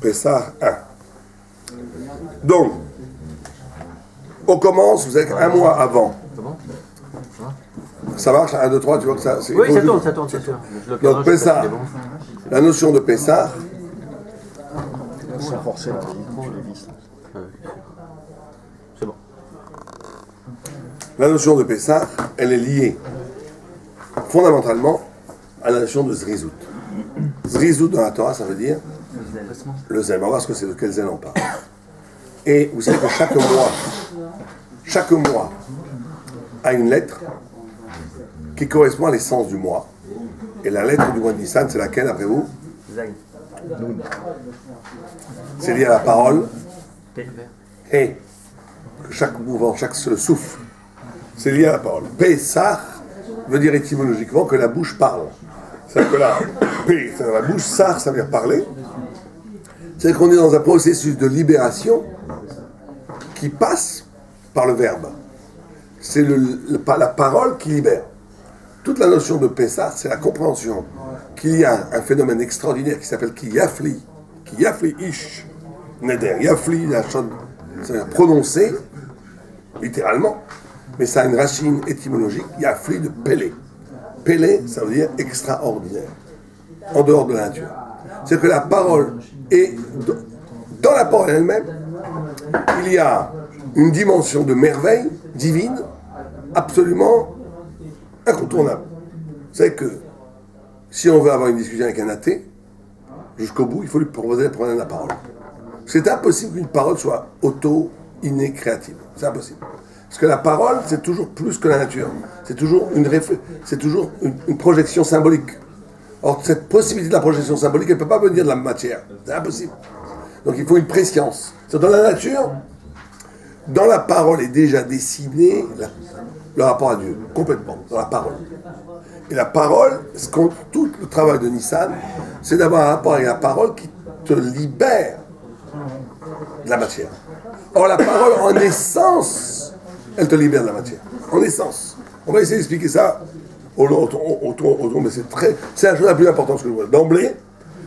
Pessah 1. Donc, on commence, vous êtes un mois avant. Ça marche, 1, 2, 3, tu vois que ça... Oui, ça tourne. Donc, Pessah, la notion de Pessah... Sans forcer la vis. C'est bon. La notion de Pessah, elle est liée fondamentalement à la notion de Zrizout. Zrizout dans la Torah, ça veut dire le zèle. On va voir ce que c'est, de quel zèle on parle. Et vous savez que chaque mois a une lettre qui correspond à l'essence du mois. Et la lettre du mois de Nissan, c'est laquelle après vous? C'est lié à la parole. Et que chaque mouvement, chaque souffle, c'est lié à la parole. Pessah veut dire étymologiquement que la bouche parle. C'est-à-dire que là, P, c'est la bouche, Sar, ça veut dire parler. C'est-à-dire qu'on est dans un processus de libération qui passe par le verbe. C'est la parole qui libère. Toute la notion de Pessah, c'est la compréhension qu'il y a un phénomène extraordinaire qui s'appelle Ki Yafli Ish Neder. Yafli, la chose, c'est prononcé, littéralement, mais ça a une racine étymologique, Yafli de Pélé. Pélé, ça veut dire extraordinaire, en dehors de la nature. C'est que la parole est, dans la parole elle-même, il y a une dimension de merveille divine absolument incontournable. C'est que si on veut avoir une discussion avec un athée, jusqu'au bout, il faut lui proposer le problème de la parole. C'est impossible qu'une parole soit auto-innée créative. C'est impossible. Parce que la parole, c'est toujours plus que la nature. C'est toujours une projection symbolique. Or, cette possibilité de la projection symbolique, elle ne peut pas venir de la matière. C'est impossible. Donc, il faut une préscience. Dans la nature, dans la parole est déjà dessiné le rapport à Dieu, complètement, dans la parole. Et la parole, tout le travail de Nissan, c'est d'avoir un rapport avec la parole qui te libère de la matière. Or, la parole, en essence, elle te libère de la matière. En essence. On va essayer d'expliquer ça autour, mais c'est la chose la plus importante que je vois. D'emblée,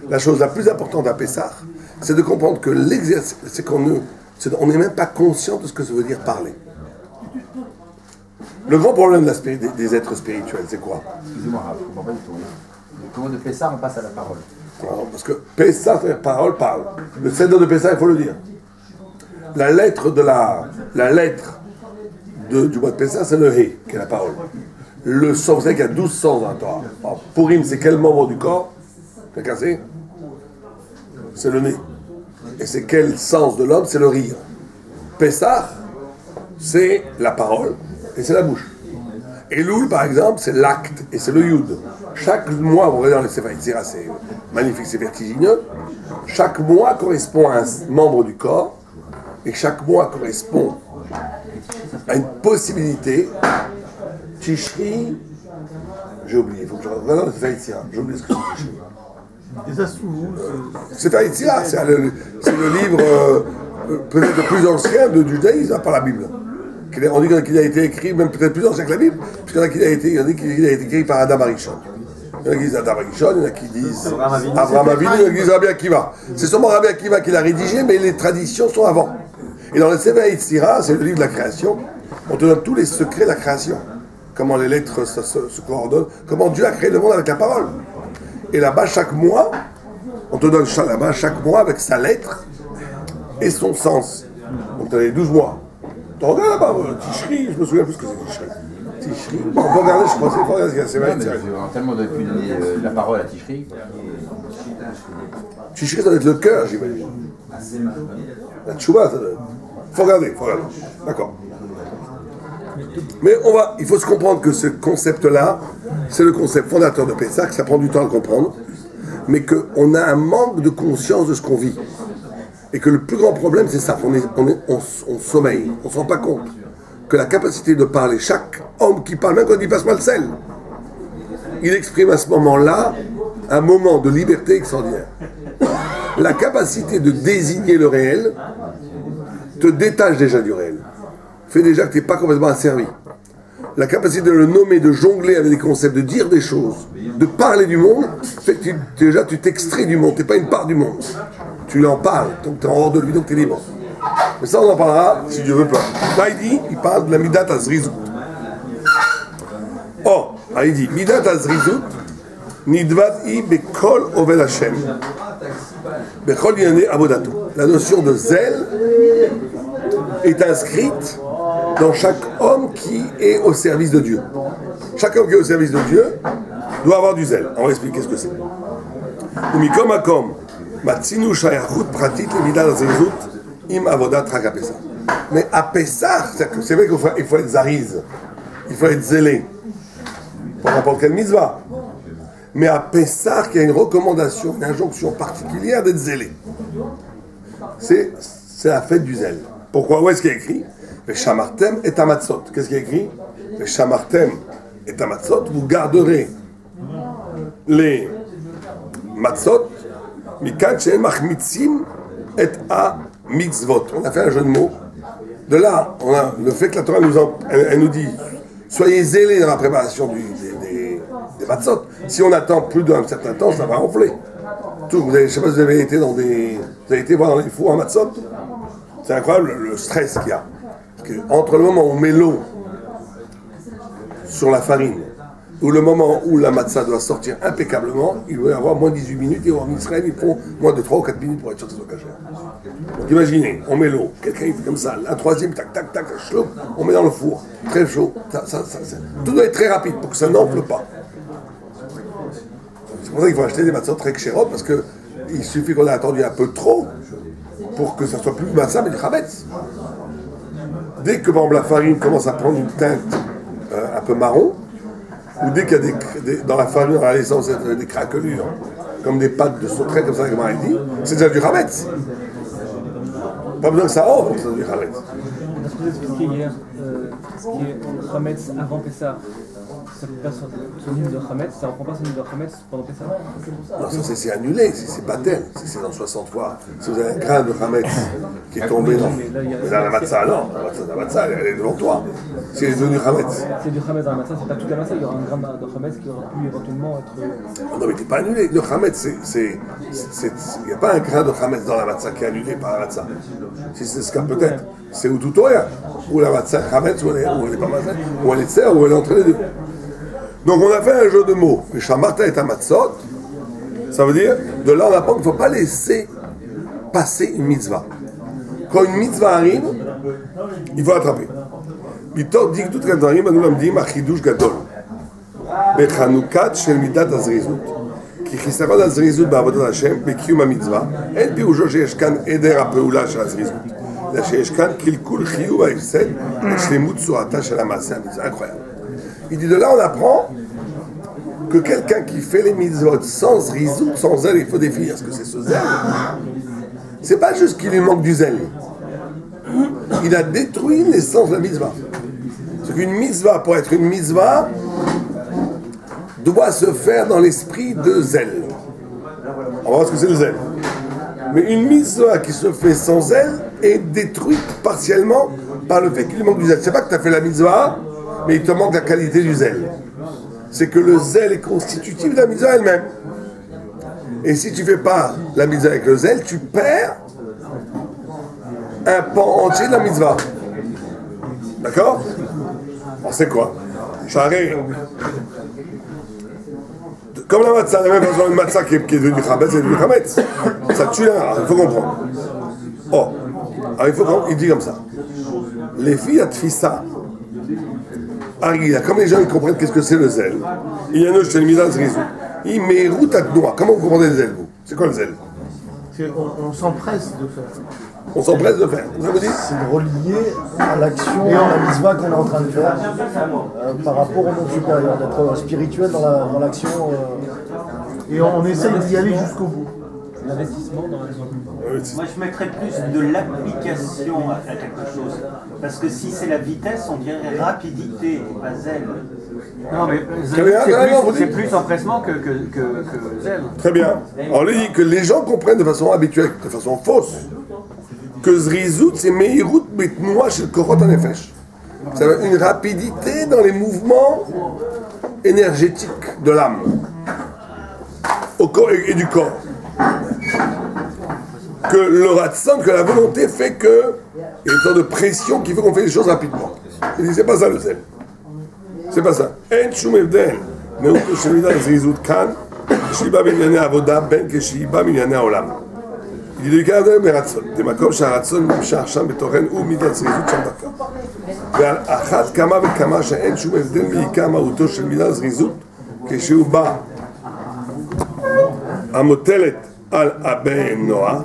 la chose la plus importante à Pessah, c'est de comprendre que l'exercice, c'est qu'on n'est même pas conscient de ce que ça veut dire parler. Le grand problème des êtres spirituels, c'est quoi? Excusez-moi, je ne comprends pas du tout. Comment de Pessah on passe à la parole? Alors, parce que Pessah, c'est-à-dire parole, parle. Le seigneur de Pessah, il faut le dire. La lettre du mois de Pessah, c'est le He, qui est la parole. Le sens, vous savez qu'il y a 12 sens dans la Torah. Purim, c'est quel membre du corps? T'as cassé? C'est le nez. Et c'est quel sens de l'homme? C'est le rire. Pessah, c'est la parole et c'est la bouche. Elul, par exemple, c'est l'acte et c'est le Yud. Chaque mois, vous regardez dans les Sefer Yetzirah, c'est magnifique, c'est vertigineux. Chaque mois correspond à un membre du corps et chaque mois correspond à une possibilité. Tishri, j'ai oublié, il faut que je regarde dans le Sefer Yetzirah, j'ai oublié ce que c'est Tishri. Et ça se trouve Sefer Yetzirah, c'est le livre peut-être le plus ancien du judaïsme par la Bible. On dit qu'il a été écrit, même peut-être plus ancien que la Bible, puisqu'il y en a qui a été écrit par Adam Arishon. Il y en a qui disent Adam Arishon, il y en a qui disent Abraham Avinu, il y en a qui disent Rabbi Akiva. C'est seulement Rabbi Akiva qui l'a rédigé, mais les traditions sont avant. Et dans le Sefer Yetzirah, c'est le livre de la création, on te donne tous les secrets de la création. Comment les lettres se coordonnent, comment Dieu a créé le monde avec la parole. Et là-bas, chaque mois, on te donne là-bas chaque mois avec sa lettre et son sens. Donc tu as les 12 mois. Tu regardes là-bas, Tishri, je me souviens plus ce que c'est Tishri. Bon, on peut regarder, je pense qu'il faut regarder ce qu'il y a. C'est tellement depuis la parole à Tishri. Tishri, ça doit être le cœur, j'imagine. La tchouba, ça doit être. Faut regarder. D'accord. Mais il faut se comprendre que ce concept-là, c'est le concept fondateur de Pessah, que ça prend du temps à le comprendre, mais qu'on a un manque de conscience de ce qu'on vit. Et que le plus grand problème, c'est ça, on sommeille, on ne se rend pas compte que la capacité de parler, chaque homme qui parle, même quand il passe mal sel, il exprime à ce moment-là un moment de liberté extraordinaire. La capacité de désigner le réel te détache déjà du réel. Fait déjà que tu n'es pas complètement asservi. la capacité de le nommer, de jongler avec des concepts, de dire des choses, de parler du monde, fait que déjà tu t'extrais du monde, tu n'es pas une part du monde. Tu en parles, donc tu es en hors de lui, donc tu es libre. Mais ça, on en parlera si Dieu veut pas. Là, il parle de la Midat Azrizut. Oh, là, il dit Midat Azrizut, Nidvat I Bekol Ovel Hashem. Bekol Yane Abodato. La notion de zèle est inscrite dans chaque homme qui est au service de Dieu. Chaque homme qui est au service de Dieu doit avoir du zèle. On va expliquer ce que c'est. Umikom Akom, Matsinu Shayachut Pratit Midat Azrizut. Mais à Pessah, c'est vrai qu'il faut être zariz, il faut être zélé pour n'importe quelle mitzvah. Mais à Pessah, il y a une recommandation, une injonction particulière d'être zélé. C'est la fête du zèle. Pourquoi? Où est-ce qu'il y a écrit? Le shamartem et tamatzot. Qu'est-ce qu'il y a écrit? Le shamartem et tamatzot. Vous garderez les matzot, mikan she'en machmitzim et a mitzvot. On a fait un jeu de mots. De là, on a le fait que la Torah elle nous dit soyez zélés dans la préparation des matzot. Si on attend plus d'un certain temps, ça va enfler. Je ne sais pas si vous avez été vous avez été voir dans les fours en matzot. C'est incroyable le stress qu'il y a. Parce que entre le moment où on met l'eau sur la farine ou le moment où la matzah doit sortir impeccablement, il doit y avoir moins de 18 minutes et en Israël, ils font moins de 3 ou 4 minutes pour être sûr que ce soit caché. Donc imaginez, on met l'eau, quelqu'un il fait comme ça, un troisième, tac, tac, tac, chloup, on met dans le four, très chaud. Tout doit être très rapide pour que ça n'enfle pas. C'est pour ça qu'il faut acheter des matzahs très chérotes parce qu'il suffit qu'on ait attendu un peu trop pour que ça soit plus matzah mais du chametz. Dès que par exemple, la farine commence à prendre une teinte un peu marron, ou dès qu'il y a dans la farine, dans l'essence, des craquelures, comme des pâtes de sauterelle, comme ça, comme il dit, c'est déjà du chametz. Pas besoin que ça offre, c'est du chametz. Est-ce que vous expliquez hier ce qui est chametz avant Pessah? Ça ne fait pas son livre de chametz, ça ne reprend pas son livre de chametz pendant Pessah? Non, ça c'est annulé, c'est pas tel, c'est dans 60 fois. Si vous avez un grain de chametz qui est tombé dans la matzah, non, la matzah, elle est devant toi. Si elle est devenue chametz. C'est du chametz dans la matzah, c'est pas toute la matzah, il y aura un grain de chametz qui aurait pu éventuellement être. Non, mais t'es pas annulé. Le chametz, il n'y a pas un grain de chametz dans la matzah qui est annulé par la matzah. Si c'est ce cas peut-être, c'est ou tout rien. Ou la matzah chametz, ou elle est pas matzah, ou elle est tser, ou elle est entre les deux. Donc on a fait un jeu de mots. Le shamarta est un matzot. Ça veut dire, de là on apprend qu'il ne faut pas laisser passer une mitzvah. Quand une mitzvah arrive, il faut l'attraper. Bitor dit que tout le temps, nous l'avons dit, machidush gadol. Bechanukat shel midat azrizut. Ki chisaron azrizut ba'avodat Hashem, bekiyum hamitzvah. En piroujo sheyesh kan eder ha'peula shel azrizut. La sheyesh kan kilkul chiyuv ha'ifsed, shlemut surata shel ha'maaseh hamitzvah. Incroyable. Il dit de là on apprend que quelqu'un qui fait les mitzvot sans rizout, sans zèle, il faut définir ce que c'est ce zèle. C'est pas juste qu'il lui manque du zèle. Il a détruit l'essence de la mitzvah. C'est qu'une mitzvah, pour être une mitzvah, doit se faire dans l'esprit de zèle. On va voir ce que c'est le zèle. Mais une mitzvah qui se fait sans zèle est détruite partiellement par le fait qu'il lui manque du zèle. C'est pas que tu as fait la mitzvah, mais il te manque la qualité du zèle. C'est que le zèle est constitutif de la mitzvah elle-même. Et si tu ne fais pas la mitzvah avec le zèle, tu perds un pan entier de la mitzvah. D'accord? Alors c'est quoi? Charé. Comme la matzah, la même façon, une matzah qui est devenue chametz, c'est devenue chametz. Ça tue là, il faut comprendre. Oh, alors il faut comprendre, il dit comme ça. Les filles à tfissa, comme les gens ils comprennent qu'est-ce que c'est le zèle, il y a un chez le Midat Azrizut. Il met route à noix. Comment vous comprenez le zèle, vous? C'est quoi le zèle? On s'empresse de faire. On s'empresse de faire. Vous avez dit? C'est de relier à l'action, à la mitzvah qu'on est en train de faire par rapport au monde supérieur, d'être spirituel dans l'action. Et on essaye d'y aller jusqu'au bout. L'investissement dans la zone. Moi, je mettrais plus de l'application à quelque chose. Parce que si c'est la vitesse, on dirait rapidité et pas zèle. Non, mais c'est plus empressement que zèle. Très bien. Alors, il dit que les gens comprennent de façon habituelle, de façon fausse, que Zrizout, c'est Meirut Betnoua chez le Korot Hanefesh. Ça veut dire une rapidité dans les mouvements énergétiques de l'âme au corps et du corps. Que le ratson, que la volonté fait que il y a une sorte de pression qui fait qu'on fait les choses rapidement. Il dit c'est pas ça le zèle. C'est pas ça. En shum evdel me'uto shemida zrizut kan shiba minyane avoda ben keshiba minyane olam. Il dit le cas de ratson. De makom sharatson nimshach sham betochen u midat zrizut sham daka. ועל אחת כמה וכמה שאין שום הבדל מעיקר מהותו של מידה זריזות כשהוא בא המוטלת על הבן נוח.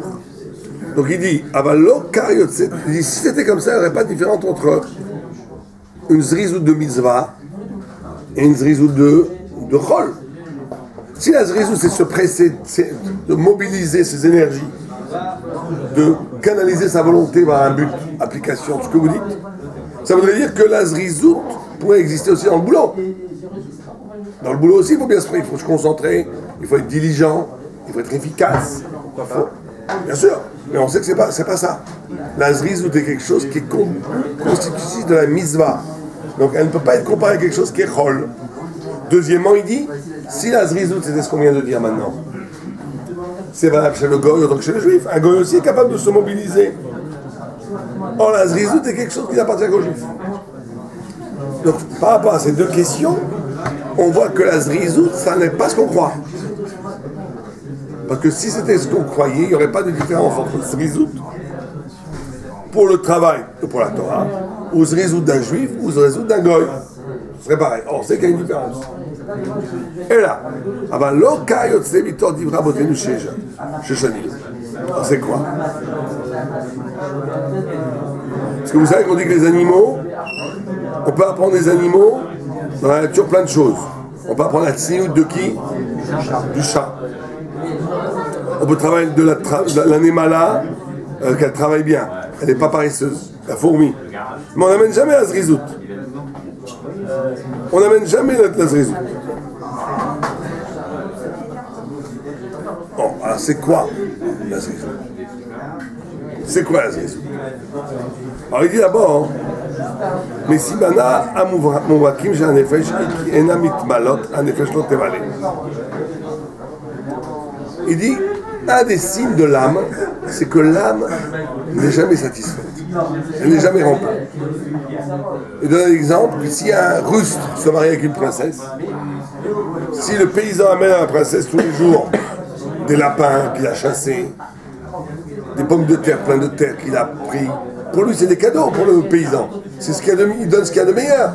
Donc il dit, אבל לא קר יוצא, si c'était comme ça, il n'y aurait pas de différence entre une zrizout de mitzvah et une zrizout de chol. Si la zrizout c'est se presser, c'est de mobiliser ses énergies, de canaliser sa volonté vers un but, application, ce que vous dites, ça voudrait dire que la zrizout pourrait exister aussi dans le boulot. Dans le boulot aussi, il faut bien il faut se concentrer, il faut être diligent, il faut être efficace. Bien sûr, mais on sait que c'est pas ça. La zrizout est quelque chose qui est constitutif de la mitzvah. Donc elle ne peut pas être comparée à quelque chose qui est chol. Deuxièmement, il dit, si la zrizout, c'était ce qu'on vient de dire maintenant, c'est valable chez le goy autant que chez le juif. Un goy aussi est capable de se mobiliser. Or, la zrizout est quelque chose qui n'appartient qu'aux juifs. Donc, par rapport à ces deux questions, on voit que la zrizout, ça n'est pas ce qu'on croit. Parce que si c'était ce qu'on croyait, il n'y aurait pas de différence entre zrizout pour le travail et pour la Torah, ou zrizout d'un juif, ou zrizout d'un goy. Ce serait pareil. Or, c'est qu'il y a une différence. Et là, c'est quoi? Parce que vous savez qu'on dit que les animaux, on peut apprendre des animaux dans la nature plein de choses. On peut apprendre la tsniout de qui? Du chat. On peut travailler de l'anémala, qu'elle travaille bien. Elle n'est pas paresseuse. La fourmi. Mais on n'amène jamais la zrizout. On n'amène jamais la zrizout. Bon, alors c'est quoi la zrizout? C'est quoi la zrizout? Alors il dit d'abord, mais si bana amuvrakim j'ai un nefesh qui enamit malot, un nefesh non tevalé. Il dit, un des signes de l'âme, c'est que l'âme n'est jamais satisfaite. Elle n'est jamais remplie. Il donne un exemple, si un rustre se marie avec une princesse, si le paysan amène à la princesse tous les jours des lapins qu'il a chassés, des pommes de terre, plein de terre qu'il a pris, pour lui c'est des cadeaux pour le paysan. C'est ce qu'il y a il donne ce qu'il y a de meilleur.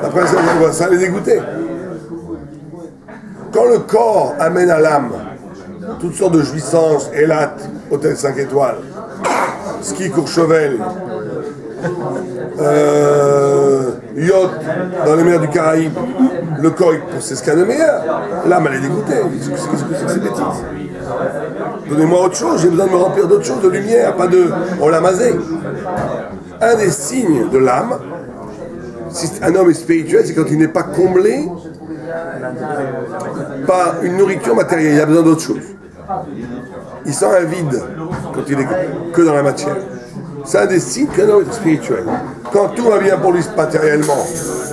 La princesse, on voit ça, elle est dégoûtée. Quand le corps amène à l'âme toutes sortes de jouissances, Elat, hôtel 5 étoiles, ski Courchevel, yacht dans les mers du Caraïbe, le corps, c'est ce qu'il y a de meilleur. L'âme, elle est dégoûtée. Qu'est-ce que c'est que ces bêtises? Donnez-moi autre chose, j'ai besoin de me remplir d'autre chose, de lumière, pas de olamazé. Un des signes de l'âme, si un homme est spirituel, c'est quand il n'est pas comblé par une nourriture matérielle, il a besoin d'autre chose. Il sent un vide quand il est que dans la matière. C'est un des signes qu'un homme est spirituel. Quand tout va bien pour lui matériellement,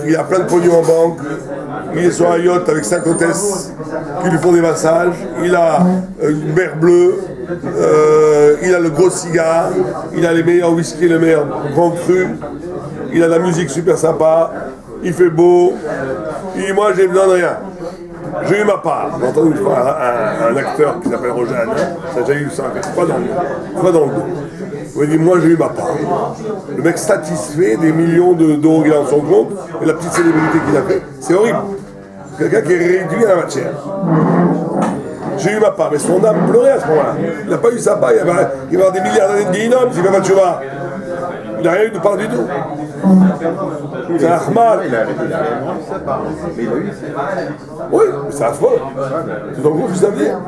il a plein de pognon en banque, il est sur un yacht avec 5 hôtesses qui lui font des massages, il a une mer bleue, il a le gros cigare, il a les meilleurs whisky, les meilleurs grands crus, il a la musique super sympa, il fait beau, il dit moi j'ai besoin de rien. J'ai eu ma part. J'ai entendu une fois un acteur qui s'appelle Rojan, ça a déjà eu ça, pas dans le dos. Il dit moi j'ai eu ma part. Le mec satisfait des millions d'euros qu'il a dans son compte et la petite célébrité qu'il a fait, c'est horrible. Quelqu'un qui est réduit à la matière. J'ai eu ma part, mais son âme pleurait à ce moment-là. Il n'a pas eu sa part, il va avoir des milliards d'années de guéhinnom s'il fait pas de cheval. Il n'a rien eu de part du tout. C'est un Ahmad. Il a sa part. Mais il a eu oui, c'est affreux. Tu t'en compte ce que ça veut dire?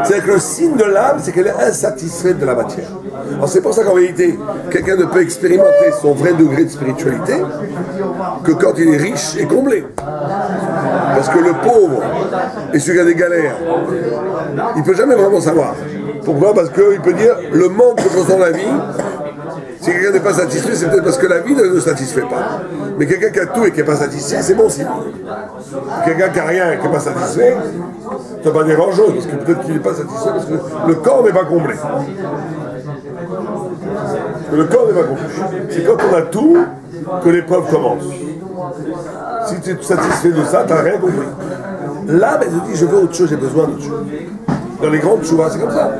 C'est que le signe de l'âme, c'est qu'elle est insatisfaite de la matière. Alors c'est pour ça qu'en vérité, quelqu'un ne peut expérimenter son vrai degré de spiritualité que quand il est riche et comblé. Parce que le pauvre et celui qui a des galères, il ne peut jamais vraiment savoir. Pourquoi? Parce qu'il peut dire le manque que je ressens dans la vie, Si quelqu'un n'est pas satisfait, c'est peut-être parce que la vie ne le satisfait pas. Mais quelqu'un qui a tout et qui n'est pas satisfait, c'est bon signe. Quelqu'un qui n'a rien et qui n'est pas satisfait, ça ne veut pas dire grand-chose, parce que peut-être qu'il n'est pas satisfait parce que le corps n'est pas complet. Le corps n'est pas complet. C'est quand on a tout que l'épreuve commence. Si tu es satisfait de ça, tu n'as rien compris. Là, ben, tu dis, je veux autre chose, j'ai besoin d'autre chose. Dans les grandes tchouvas, c'est comme ça.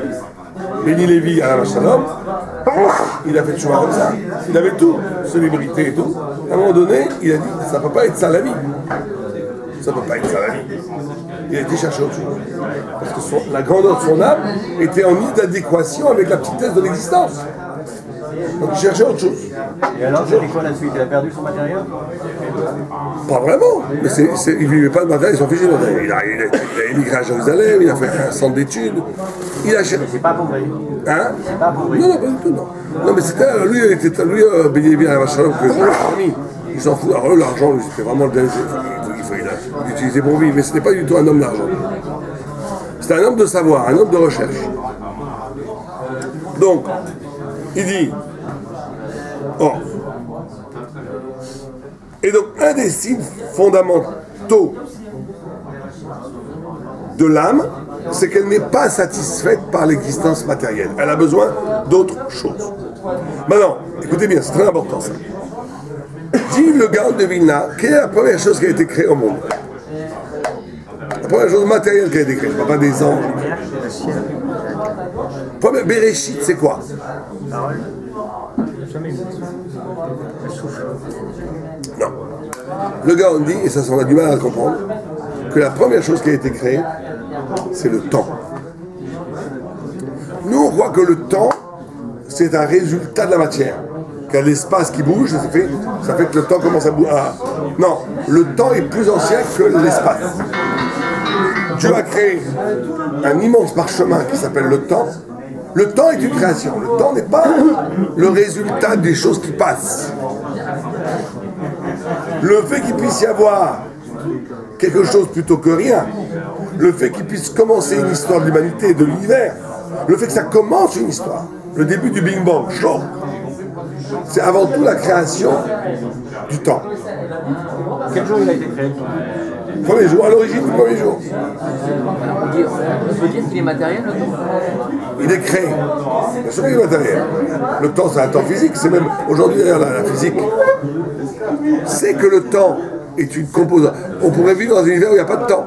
Béni Lévi à la Shalom, il a fait tchouva comme ça. Il avait tout, célébrité et tout. À un moment donné, il a dit, ça ne peut pas être ça la vie. Ça ne peut pas être ça la vie. Il a été chercher autre chose. Parce que la grandeur de son âme était en inadéquation avec la petitesse de l'existence. Donc il cherchait autre chose. Et alors, c'était quoi la suite? Il a perdu son matériel? Pas vraiment, mais il ne vivait pas de matériel, ils sont fichés de matériel. Il a émigré à Jérusalem, il a fait un centre d'études. Il a cherché. C'est pas pauvre. Hein? C'est pas pauvre. Non, pas du tout, non. Non, mais c'était lui, Béni Lévi à la Shalom, que il s'en fout. Alors, l'argent, lui, c'était vraiment le dernier. Il l'utilisait pour vivre, mais ce n'était pas du tout un homme d'argent. C'était un homme de savoir, un homme de recherche. Donc, il dit, oh, et donc un des signes fondamentaux de l'âme, c'est qu'elle n'est pas satisfaite par l'existence matérielle. Elle a besoin d'autre chose. Maintenant, écoutez bien, c'est très important ça. Dit le Gaon de Vilna, quelle est la première chose qui a été créée au monde? La première chose matérielle qui a été créée, je ne parle pas des anges. Premier Bereshit, c'est quoi? Non. Le gars, on dit, et ça, on a du mal à le comprendre, que la première chose qui a été créée, c'est le temps. Nous, on croit que le temps, c'est un résultat de la matière. Qu'il y a l'espace qui bouge, ça fait que le temps commence à bouger. Non, le temps est plus ancien que l'espace. Dieu a créé un immense parchemin qui s'appelle le temps. Le temps est une création. Le temps n'est pas le résultat des choses qui passent. Le fait qu'il puisse y avoir quelque chose plutôt que rien, le fait qu'il puisse commencer une histoire de l'humanité et de l'univers, le fait que ça commence une histoire, le début du Big Bang, chaud, c'est avant tout la création du temps. Quel jour il a été créé? Premier jour, à l'origine du premier jour. On peut dire qu'il est matériel, le temps? Il est créé. Bien sûr qu'il est matériel. Le temps, c'est un temps physique. C'est même, aujourd'hui, d'ailleurs, la physique sait que le temps est une composante. On pourrait vivre dans un univers où il n'y a pas de temps.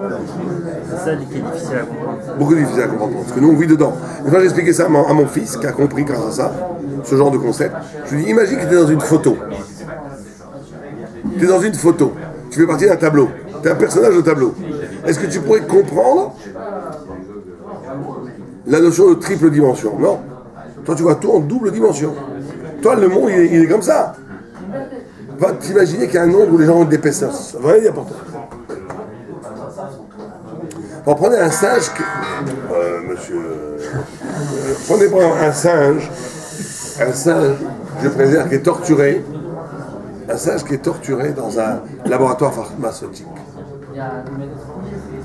C'est ça qui est difficile à comprendre. Beaucoup difficile à comprendre, parce que nous, on vit dedans. Une fois, j'ai expliqué ça à mon fils, qui a compris grâce à ça, ce genre de concept. Je lui dis, imagine que tu es dans une photo. Tu es dans une photo. Tu fais partie d'un tableau. Tu es un personnage de tableau. Est-ce que tu pourrais comprendre la notion de triple dimension? Non. Toi, tu vois tout en double dimension. Toi, le monde, il est comme ça. Va t'imaginer qu'il y a un monde où les gens ont d'épaisseur. Ça va rien dire pour toi. Bon, prenez un singe monsieur... prenez un singe, je préserve, qui est torturé. Un singe qui est torturé dans un laboratoire pharmaceutique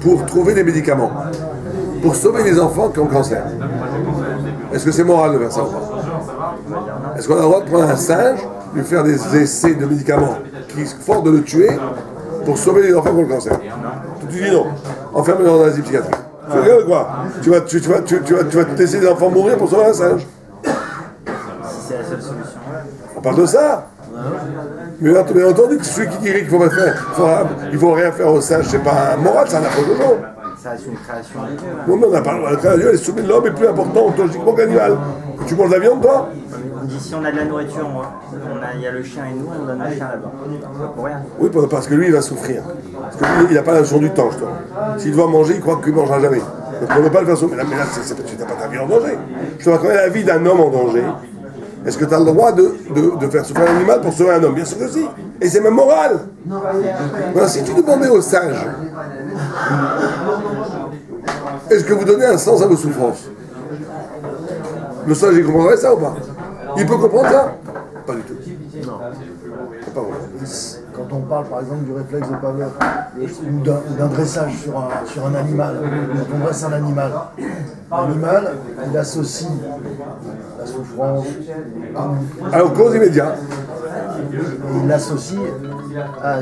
pour trouver des médicaments, pour sauver les enfants qui ont cancer. Est-ce que c'est moral de faire ça ou pas? Est-ce qu'on a le droit de prendre un singe, lui faire des essais de médicaments qui font de le tuer pour sauver les enfants qui ont le cancer? Tu dis non, enferme-le dans un asile psychiatrique. Tu regardes quoi? Tu vas te laisser des enfants mourir pour sauver un singe? C'est la seule solution. On parle de ça. Mais bien entendu que celui qui dirait qu'il ne faut rien faire au singe, c'est pas moral, c'est un approche de jour. Ça reste une création de Dieu. Non, mais on a parlé de la création, elle est soumise de l'homme est plus important ontologiquement qu'animal. Tu manges de la viande, toi? On dit si on a de la nourriture, il y a le chien et nous, on donne le chien là-bas. Pour rien. Oui, parce que lui, il va souffrir. Parce que lui, il n'a pas la notion du temps, justement. S'il doit manger, il croit qu'il ne mangera jamais. Donc on ne peut pas le faire souffrir. Mais là, tu n'as pas ta vie en danger. Je te vois quand même la vie d'un homme en danger. Est-ce que tu as le droit de faire souffrir un animal pour sauver un homme? Bien sûr que si. Et c'est même moral. Alors, si tu demandais aux sages, est-ce que vous donnez un sens à vos souffrances? Le sage, il comprendrait ça ou pas? Il peut comprendre ça? Pas du tout. Non. Pas vraiment. Quand on parle par exemple du réflexe de Pavlov ou d'un dressage sur un animal, quand on dresse un animal, l'animal, il associe la souffrance. Alors, cause immédiate. Et il l'associe à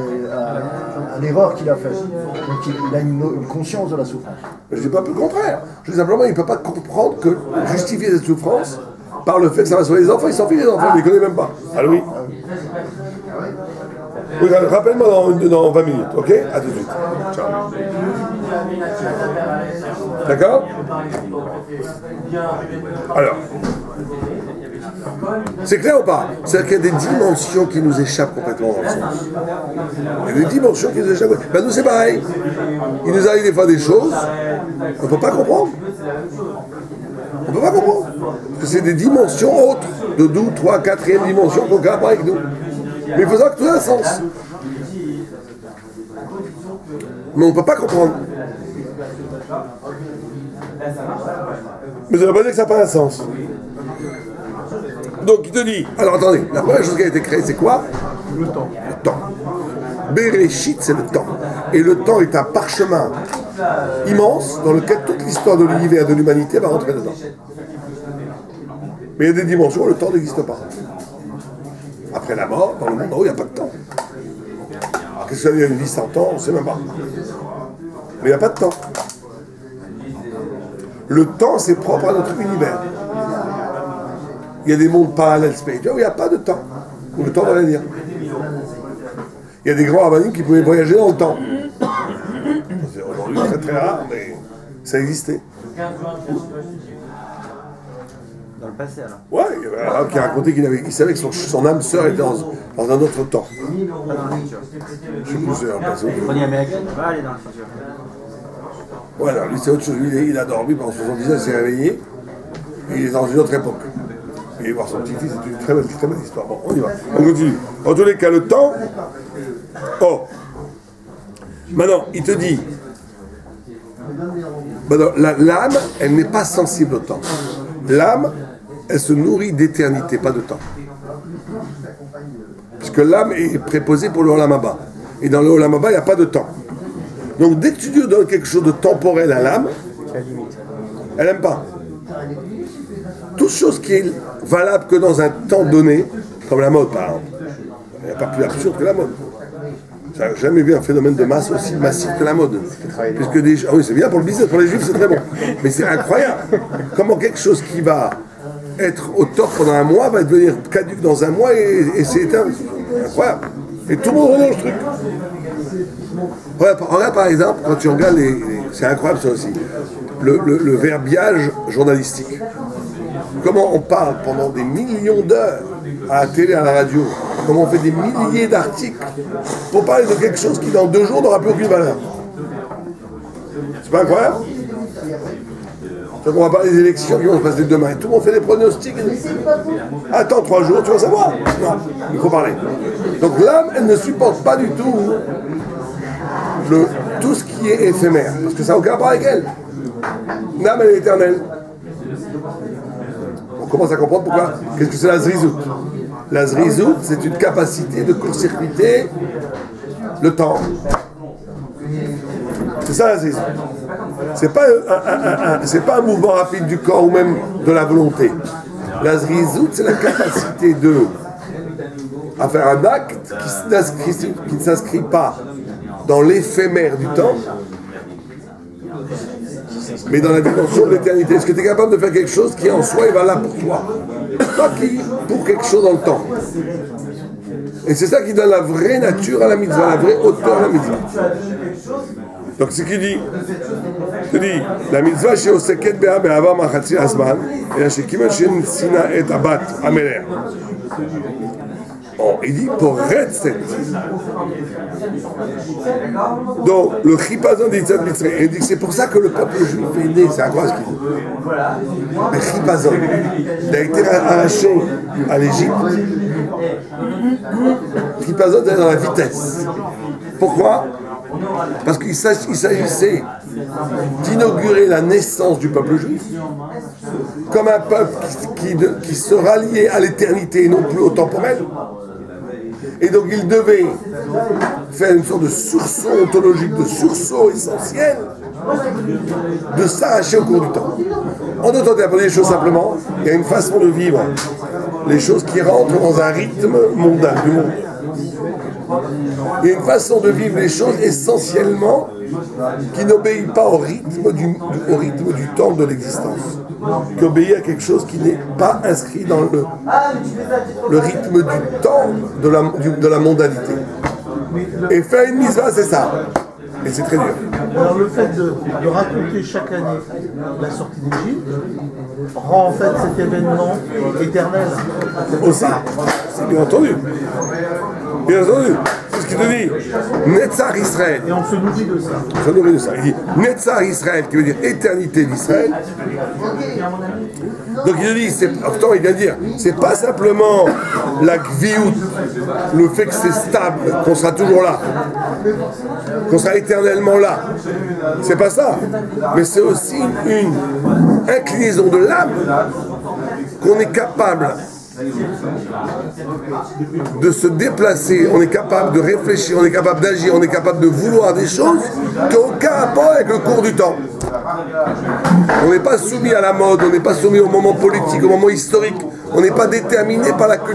l'erreur qu'il a faite. Donc il a une conscience de la souffrance. Je ne dis pas le contraire. Je dis simplement, il ne peut pas comprendre que justifier cette souffrance par le fait que ça va sauver les enfants. Il s'en fiche des enfants, il ne les connaît même pas. Ah oui. Oui, rappelle-moi dans 20 minutes, ok? À tout de suite. Ciao. D'accord? Alors, c'est clair ou pas? C'est-à-dire qu'il y a des dimensions qui nous échappent complètement dans le sens. Il y a des dimensions qui nous échappent. Ben nous c'est pareil. Il nous arrive des fois des choses, on ne peut pas comprendre. On ne peut pas comprendre. Parce que c'est des dimensions autres, de 2, 3, 4e dimension qu'on garde avec nous. Mais il faut savoir que tout a un sens. Mais on ne peut pas comprendre. Mais ça ne veut pas dire que ça n'a pas un sens. Donc il te dit, alors attendez, la première chose qui a été créée, c'est quoi? Le temps. Le temps. Bereshit, c'est le temps. Et le temps est un parchemin immense dans lequel toute l'histoire de l'univers et de l'humanité va rentrer dedans. Mais il y a des dimensions où le temps n'existe pas. Après la mort, dans le monde, il n'y a pas de temps. Alors qu'est-ce que ça veut dire une vie sans temps? On ne sait même pas. Mais il n'y a pas de temps. Le temps, c'est propre à notre univers. Il y a des mondes parallèles spirituels où il n'y a pas de temps. Où le temps va venir. Il y a des grands rabbinim qui pouvaient voyager dans le temps. C'est aujourd'hui très très rare, mais ça existait. Dans le passé alors. Ouais, il y avait un arabe qui a raconté qu'il savait que son âme sœur était dans un autre temps. Pas dans le futur. Je sais plus, c'est un passé. Chronique américaine. On va aller dans le futur. Ouais, alors lui c'est autre chose. Lui, il a dormi pendant 70 ans, il s'est réveillé. Et il est dans une autre époque. Et voir son petit-fils, c'est une très belle histoire. Bon, on y va. On continue. En tous les cas, le temps. Oh. Maintenant, il te dit. Maintenant, l'âme, elle n'est pas sensible au temps. L'âme, elle se nourrit d'éternité, pas de temps. Puisque l'âme est préposée pour le Olam Haba. Et dans le Olam Haba, il n'y a pas de temps. Donc dès que tu lui donnes quelque chose de temporel à l'âme, elle n'aime pas. Toute chose qui est valable que dans un temps donné, comme la mode par exemple, il n'y a pas plus absurde que la mode. Ça n'a jamais vu un phénomène de masse aussi massif que la mode. Puisque des... Ah oui, c'est bien pour le business, pour les juifs c'est très bon. Mais c'est incroyable. Comment quelque chose qui va être au top pendant un mois va devenir caduque dans un mois et c'est éteint. C'est incroyable. Et tout le monde regarde le truc. Regarde par exemple, quand tu regardes c'est incroyable ça aussi, le verbiage journalistique. Comment on parle pendant des millions d'heures à la télé, à la radio, comment on fait des milliers d'articles pour parler de quelque chose qui dans 2 jours n'aura plus aucune valeur. C'est pas incroyable? Donc on va parler des élections qui vont se passer demain. Et tout le monde fait des pronostics. Attends 3 jours, tu vas savoir. Non, il faut parler. Donc l'âme, elle ne supporte pas du tout tout ce qui est éphémère. Parce que ça n'a aucun rapport avec elle. L'âme, elle est éternelle. On commence à comprendre pourquoi. Qu'est-ce que c'est la zrizout? La zrizout, c'est une capacité de court-circuiter le temps. C'est ça la zrizout. C'est pas un mouvement rapide du corps ou même de la volonté. La zrizout, c'est la capacité à faire un acte qui ne s'inscrit pas dans l'éphémère du temps, mais dans la dimension de l'éternité. Est-ce que tu es capable de faire quelque chose qui en soi est valable pour toi, pas qui pour quelque chose dans le temps? Et c'est ça qui donne la vraie nature à la mitzvah, la vraie hauteur à la mitzvah. Donc c'est ce qu'il dit. Il dit la mitzvah chez Oseket Be'a Be'ava Machatzi Asman et la chez Kiman chez Sina et Abat Ameler. Oh, il dit pour Retzet. Donc le chipazon d'Yitzhak Mitzrayim, il dit que c'est pour ça que le peuple juif est né. C'est incroyable ce qu'il dit. Le chipazon, il a été arraché à l'Égypte. Le chipazon est dans la vitesse. Pourquoi? Parce qu'il s'agissait d'inaugurer la naissance du peuple juif comme un peuple qui se ralliait à l'éternité et non plus au temporel. Et donc il devait faire une sorte de sursaut ontologique, de sursaut essentiel de s'arracher au cours du temps. En d'autres termes, pour dire les choses simplement, il y a une façon de vivre les choses qui rentrent dans un rythme mondain du monde. Il y a une façon de vivre les choses essentiellement qui n'obéit pas au rythme du temps de l'existence, qui obéit à quelque chose qui n'est pas inscrit dans le rythme du temps de la mondanité. Et faire une mitzvah, c'est ça. Et c'est très dur. Alors le fait de raconter chaque année la sortie d'Égypte rend en fait cet événement éternel. Aussi, c'est bien entendu. Bien entendu. C'est ce qu'il te dit. Netzach Israël. Et on se nourrit de ça. On se nourrit de ça. Il dit Netzach Israël, qui veut dire éternité d'Israël. Donc il dit, pourtant il vient de dire, c'est pas simplement la gviout, le fait que c'est stable, qu'on sera toujours là, qu'on sera éternellement là. C'est pas ça. Mais c'est aussi une inclinaison de l'âme qu'on est capable de se déplacer, on est capable de réfléchir, on est capable d'agir, on est capable de vouloir des choses qui n'ont aucun rapport avec le cours du temps. On n'est pas soumis à la mode, on n'est pas soumis au moment politique, au moment historique, on n'est pas déterminé par la culture.